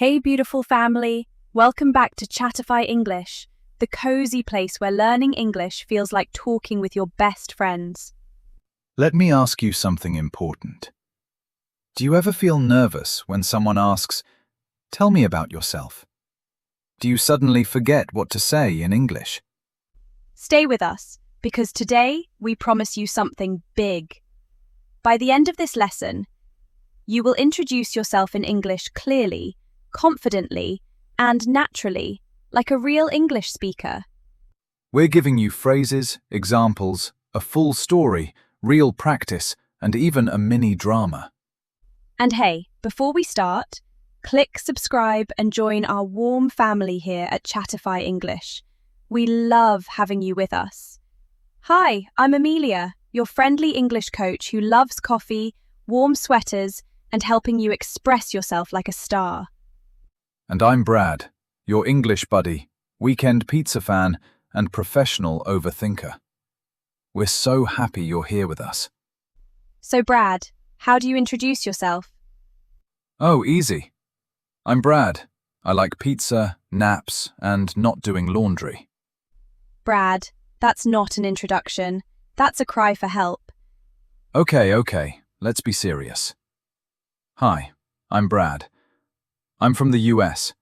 Hey, beautiful family. Welcome back to Chatify English, the cozy place where learning English feels like talking with your best friends. Let me ask you something important. Do you ever feel nervous when someone asks, "Tell me about yourself"? Do you suddenly forget what to say in English? Stay with us, because today we promise you something big. By the end of this lesson, you will introduce yourself in English clearly, confidently, and naturally, like a real English speaker. We're giving you phrases, examples, a full story, real practice, and even a mini drama. And hey, before we start, click subscribe and join our warm family here at Chatify English. We love having you with us. Hi, I'm Emilia, your friendly English coach who loves coffee, warm sweaters, and helping you express yourself like a star. And I'm Brad, your English buddy, weekend pizza fan, and professional overthinker. We're so happy you're here with us. So Brad, how do you introduce yourself? Oh, easy. I'm Brad. I like pizza, naps, and not doing laundry. Brad, that's not an introduction. That's a cry for help. Okay, let's be serious. Hi, I'm Brad. I'm from the US.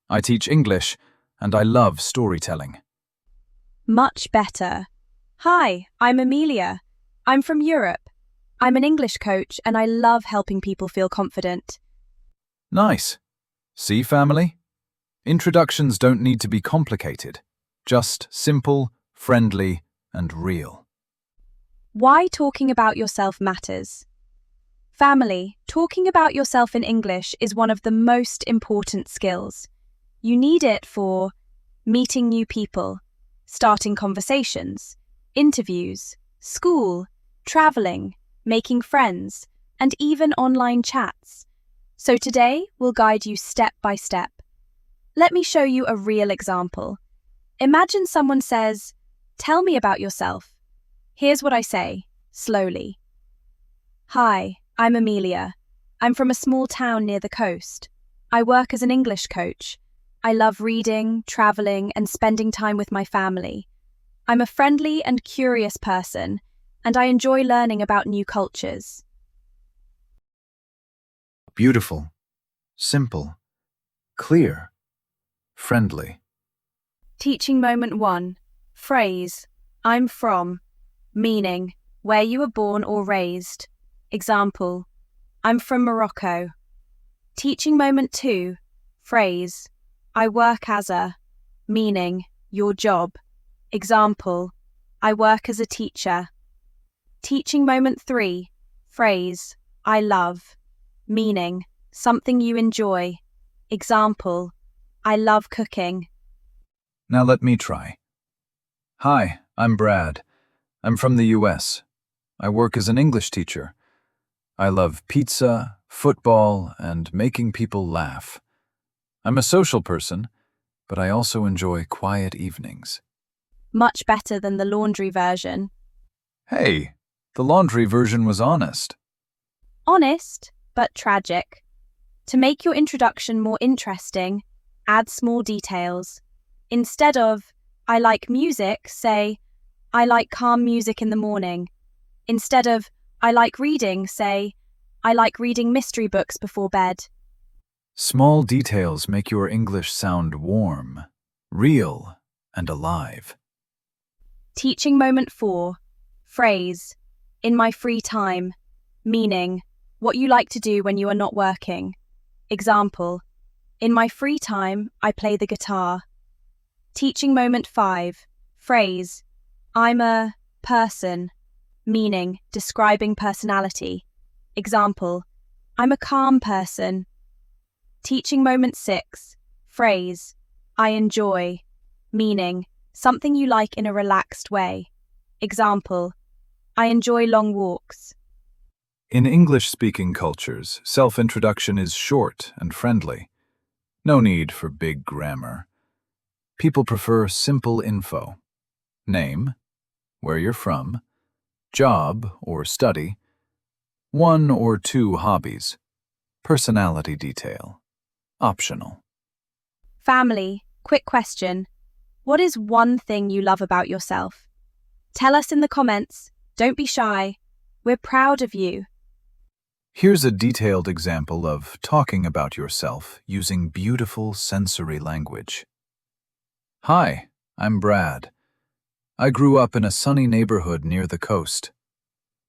I teach English, and I love storytelling. Much better. Hi, I'm Emilia. I'm from Europe. I'm an English coach and I love helping people feel confident. Nice. See, family? Introductions don't need to be complicated. Just simple, friendly, and real. Why talking about yourself matters. Family, talking about yourself in English is one of the most important skills. You need it for meeting new people, starting conversations, interviews, school, traveling, making friends, and even online chats. So today, we'll guide you step by step. Let me show you a real example. Imagine someone says, "Tell me about yourself." Here's what I say, slowly. Hi, I'm Emilia. I'm from a small town near the coast. I work as an English coach. I love reading, traveling, and spending time with my family. I'm a friendly and curious person, and I enjoy learning about new cultures. Beautiful, simple, clear, friendly. Teaching moment 1. Phrase, I'm from, meaning, where you were born or raised. Example, I'm from Morocco. Teaching moment 2. Phrase, I work as a, meaning, your job. Example, I work as a teacher. Teaching moment 3. Phrase, I love, meaning, something you enjoy. Example, I love cooking. Now let me try. Hi, I'm Brad. I'm from the US. I work as an English teacher. I love pizza, football, and making people laugh. I'm a social person, but I also enjoy quiet evenings. Much better than the laundry version. Hey, the laundry version was honest. Honest, but tragic. To make your introduction more interesting, add small details. Instead of, I like music, say, I like calm music in the morning. Instead of, I like reading, say, I like reading mystery books before bed. Small details make your English sound warm, real, and alive. Teaching moment 4. Phrase, in my free time, meaning, what you like to do when you are not working. Example, in my free time, I play the guitar. Teaching moment 5. Phrase, I'm a person, meaning, describing personality. Example, I'm a calm person. Teaching moment 6. Phrase, I enjoy, meaning, something you like in a relaxed way. Example, I enjoy long walks. In English-speaking cultures, self-introduction is short and friendly. No need for big grammar. People prefer simple info. Name, where you're from, job or study, 1 or 2 hobbies, personality detail. optional. Family, quick question. What is one thing you love about yourself? Tell us in the comments. Don't be shy. We're proud of you. Here's a detailed example of talking about yourself using beautiful sensory language. Hi, I'm Brad. I grew up in a sunny neighborhood near the coast.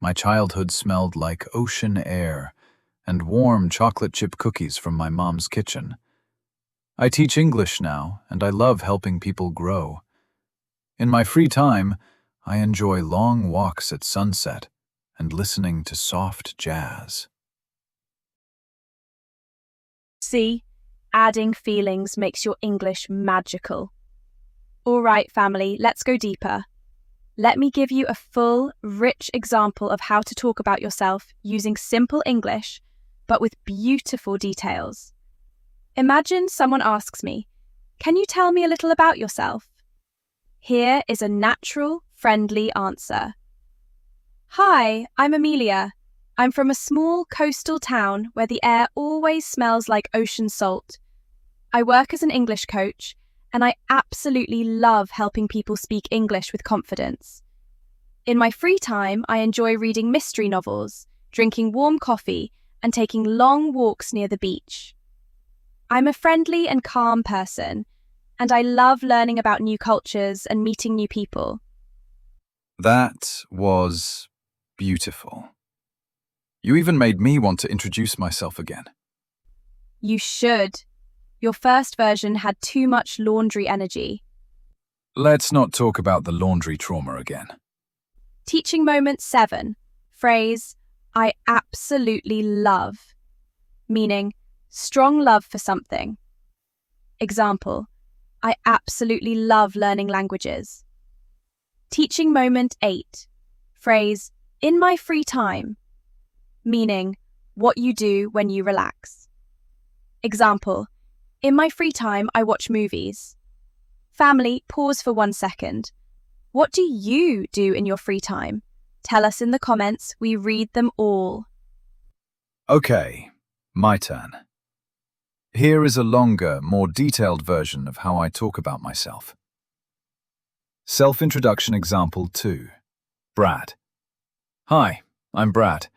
My childhood smelled like ocean air and warm chocolate chip cookies from my mom's kitchen. I teach English now, and I love helping people grow. In my free time, I enjoy long walks at sunset and listening to soft jazz. See, adding feelings makes your English magical. All right, family, let's go deeper. Let me give you a full, rich example of how to talk about yourself using simple English, but with beautiful details. Imagine someone asks me, "Can you tell me a little about yourself?" Here is a natural, friendly answer. Hi, I'm Emilia. I'm from a small coastal town where the air always smells like ocean salt. I work as an English coach, and I absolutely love helping people speak English with confidence. In my free time, I enjoy reading mystery novels, drinking warm coffee, and taking long walks near the beach. I'm a friendly and calm person, and I love learning about new cultures and meeting new people. That was beautiful. You even made me want to introduce myself again. You should. Your first version had too much laundry energy. Let's not talk about the laundry trauma again. Teaching moment 7. Phrase, I absolutely love. Meaning, strong love for something. Example, I absolutely love learning languages. Teaching moment 8. Phrase, in my free time. Meaning, what you do when you relax. Example, in my free time, I watch movies. Family, pause for 1 second. What do you do in your free time? Tell us in the comments. We read them all. Okay, my turn. Here is a longer, more detailed version of how I talk about myself. Self-introduction example 2. Brad. Hi, I'm Brad.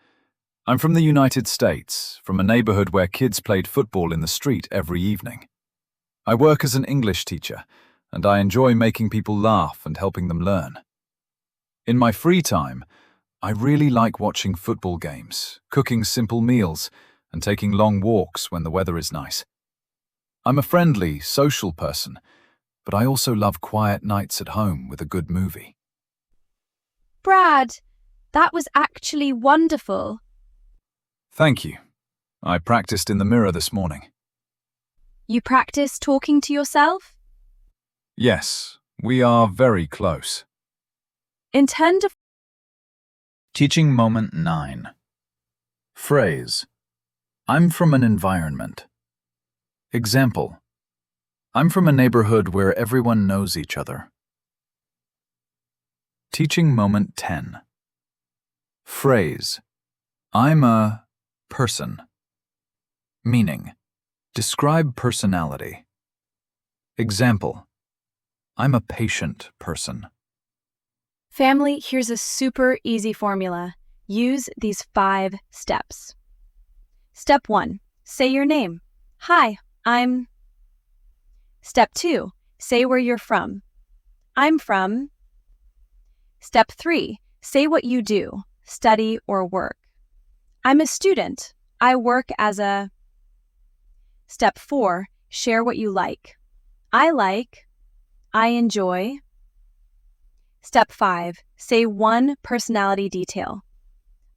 I'm from the United States, from a neighborhood where kids played football in the street every evening. I work as an English teacher, and I enjoy making people laugh and helping them learn. In my free time, I really like watching football games, cooking simple meals, and taking long walks when the weather is nice. I'm a friendly, social person, but I also love quiet nights at home with a good movie. Brad, that was actually wonderful. Thank you. I practiced in the mirror this morning. You practice talking to yourself? Yes, we are very close. Intend to Teaching moment 9. Phrase, I'm from an environment. Example, I'm from a neighborhood where everyone knows each other. Teaching moment 10. Phrase, I'm a person. Meaning, describe personality. Example, I'm a patient person. Family, here's a super easy formula. Use these 5 steps. Step 1, say your name. Hi, I'm. Step 2, say where you're from. I'm from. Step 3, say what you do, study or work. I'm a student. I work as a. Step 4, share what you like. I like. I enjoy. Step 5, say one personality detail.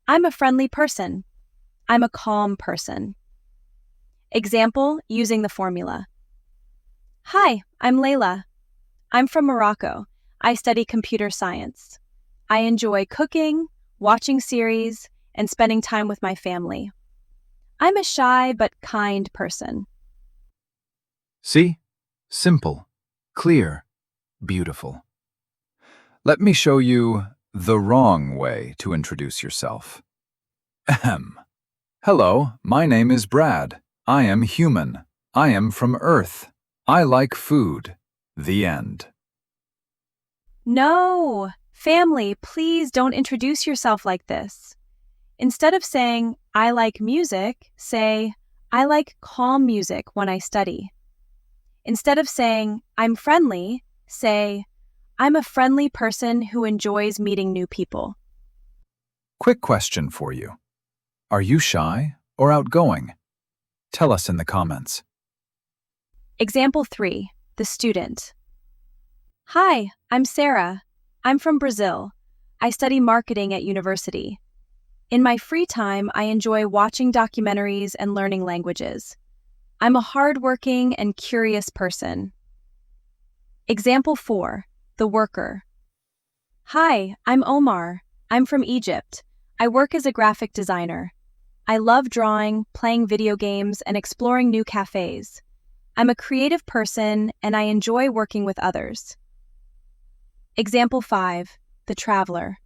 I'm a friendly person. I'm a calm person. Example using the formula. Hi, I'm Layla. I'm from Morocco. I study computer science. I enjoy cooking, watching series, and spending time with my family. I'm a shy but kind person. See? Simple, clear, beautiful. Let me show you the wrong way to introduce yourself. Ahem. Hello, my name is Brad. I am human. I am from Earth. I like food. The end. No! Family, please don't introduce yourself like this. Instead of saying, I like music, say, I like calm music when I study. Instead of saying, I'm friendly, say, I'm a friendly person who enjoys meeting new people. Quick question for you. Are you shy or outgoing? Tell us in the comments. Example 3, the student. Hi, I'm Sarah. I'm from Brazil. I study marketing at university. In my free time, I enjoy watching documentaries and learning languages. I'm a hardworking and curious person. Example 4, the worker. Hi, I'm Omar. I'm from Egypt. I work as a graphic designer. I love drawing, playing video games, and exploring new cafes. I'm a creative person and I enjoy working with others. Example 5, the traveler.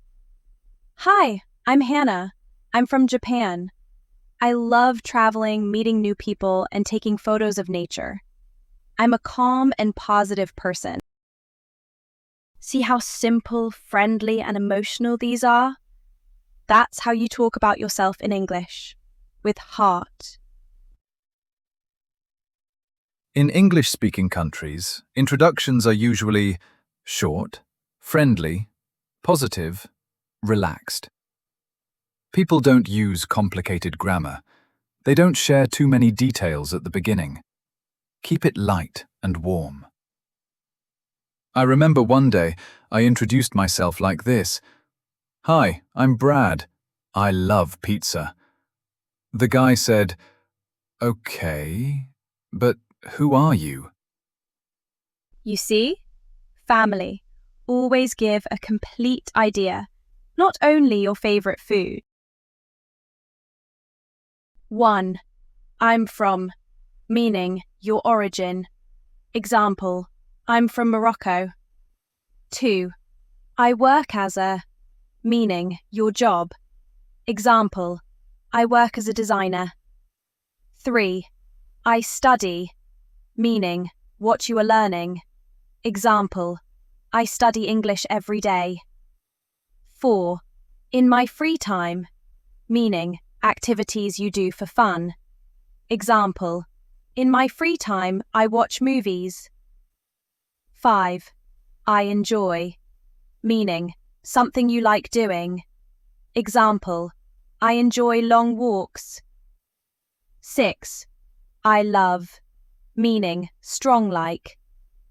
Hi, I'm Hannah. I'm from Japan. I love traveling, meeting new people, and taking photos of nature. I'm a calm and positive person. See how simple, friendly, and emotional these are? That's how you talk about yourself in English, with heart. In English-speaking countries, introductions are usually short, friendly, positive, relaxed. People don't use complicated grammar. They don't share too many details at the beginning. Keep it light and warm. I remember one day I introduced myself like this. Hi, I'm Brad. I love pizza. The guy said, Okay, but who are you? You see? Family. Always give a complete idea, not only your favorite food. 1. I'm from, meaning your origin. Example, I'm from Morocco. 2. I work as a, meaning your job. Example, I work as a designer. 3. I study, meaning what you are learning. Example, I study English every day. 4. In my free time, meaning activities you do for fun. Example, in my free time, I watch movies. 5. I enjoy, meaning something you like doing. Example, I enjoy long walks. 6. I love, meaning strong like.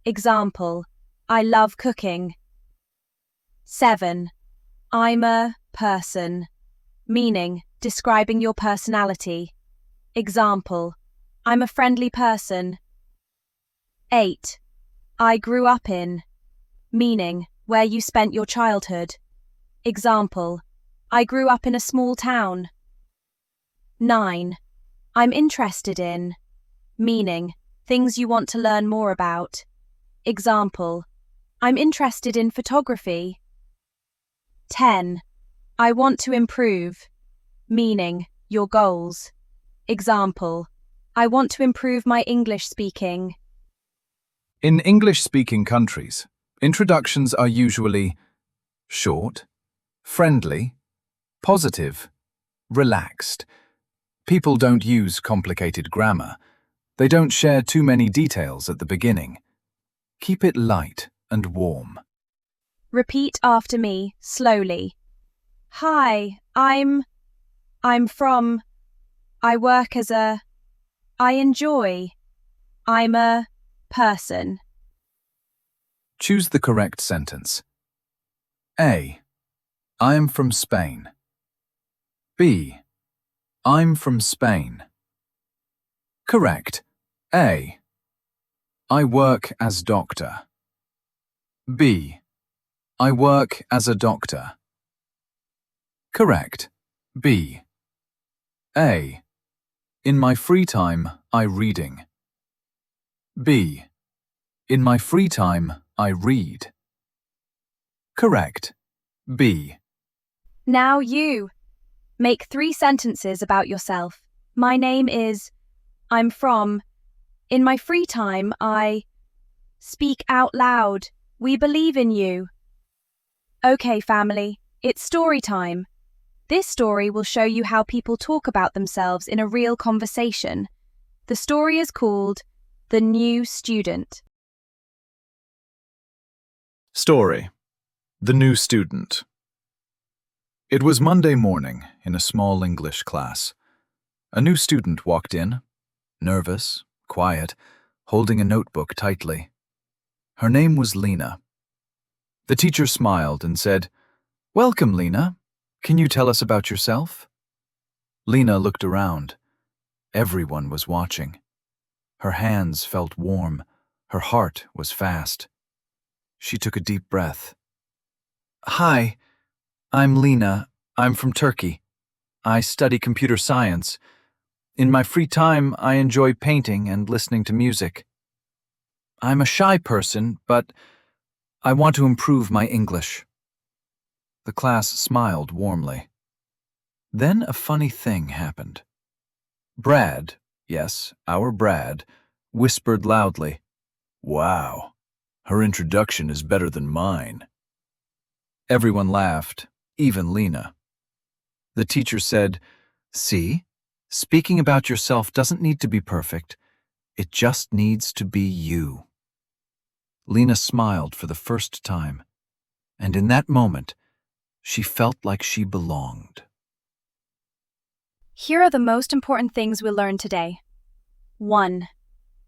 Example, I love cooking. 7. I'm a person, meaning describing your personality. Example, I'm a friendly person. 8. I grew up in, meaning where you spent your childhood. Example, I grew up in a small town. 9. I'm interested in, meaning things you want to learn more about. Example, I'm interested in photography. 10. I want to improve, meaning your goals. Example, I want to improve my English speaking. In English-speaking countries, introductions are usually short, friendly, positive, relaxed. People don't use complicated grammar. They don't share too many details at the beginning. Keep it light and warm. Repeat after me, slowly. Hi, I'm from, I work as a, I enjoy, I'm a person. Choose the correct sentence. A. I am from Spain. B. I'm from Spain. Correct. A. I work as doctor. B. I work as a doctor. Correct. B. A. In my free time, I reading. B. In my free time, I read. Correct. B. Now you. Make 3 sentences about yourself. My name is, I'm from, In my free time, I speak out loud. We believe in you. Okay, family, it's story time. This story will show you how people talk about themselves in a real conversation. The story is called The New Student. Story: The New Student. It was Monday morning in a small English class. A new student walked in, nervous, quiet, holding a notebook tightly. Her name was Lena. The teacher smiled and said, "Welcome, Lena. Can you tell us about yourself?" Lena looked around. Everyone was watching. Her hands felt warm. Her heart was fast. She took a deep breath. "Hi, I'm Lena. I'm from Turkey. I study computer science. In my free time, I enjoy painting and listening to music. I'm a shy person, but I want to improve my English." The class smiled warmly. Then a funny thing happened. Brad, yes, our Brad, whispered loudly, "Wow, her introduction is better than mine." Everyone laughed, even Lena. The teacher said, "See, speaking about yourself doesn't need to be perfect. It just needs to be you." Lena smiled for the first time, and in that moment, she felt like she belonged. Here are the most important things we'll learn today. 1.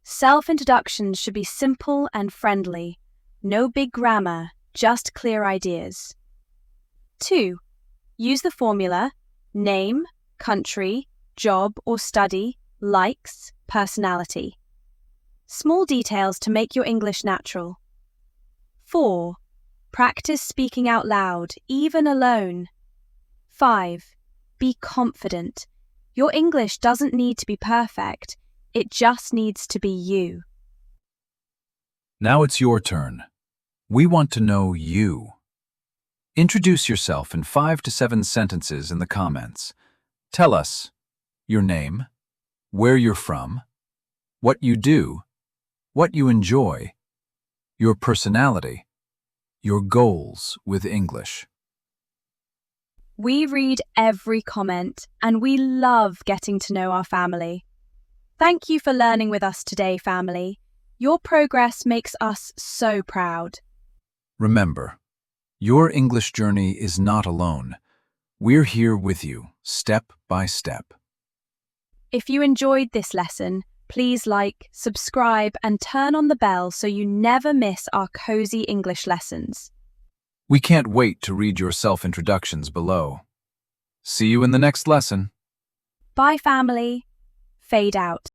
Self-introductions should be simple and friendly. No big grammar, just clear ideas. 2. Use the formula name, country, job or study, likes, personality. Small details to make your English natural. 4. Practice speaking out loud, even alone. 5. Be confident. Your English doesn't need to be perfect. It just needs to be you. Now it's your turn. We want to know you. Introduce yourself in 5 to 7 sentences in the comments. Tell us your name, where you're from, what you do, what you enjoy, your personality, your goals with English. We read every comment and we love getting to know our family. Thank you for learning with us today, family. Your progress makes us so proud. Remember, your English journey is not alone. We're here with you, step by step. If you enjoyed this lesson, please like, subscribe, and turn on the bell so you never miss our cozy English lessons. We can't wait to read your self-introductions below. See you in the next lesson. Bye, family. Fade out.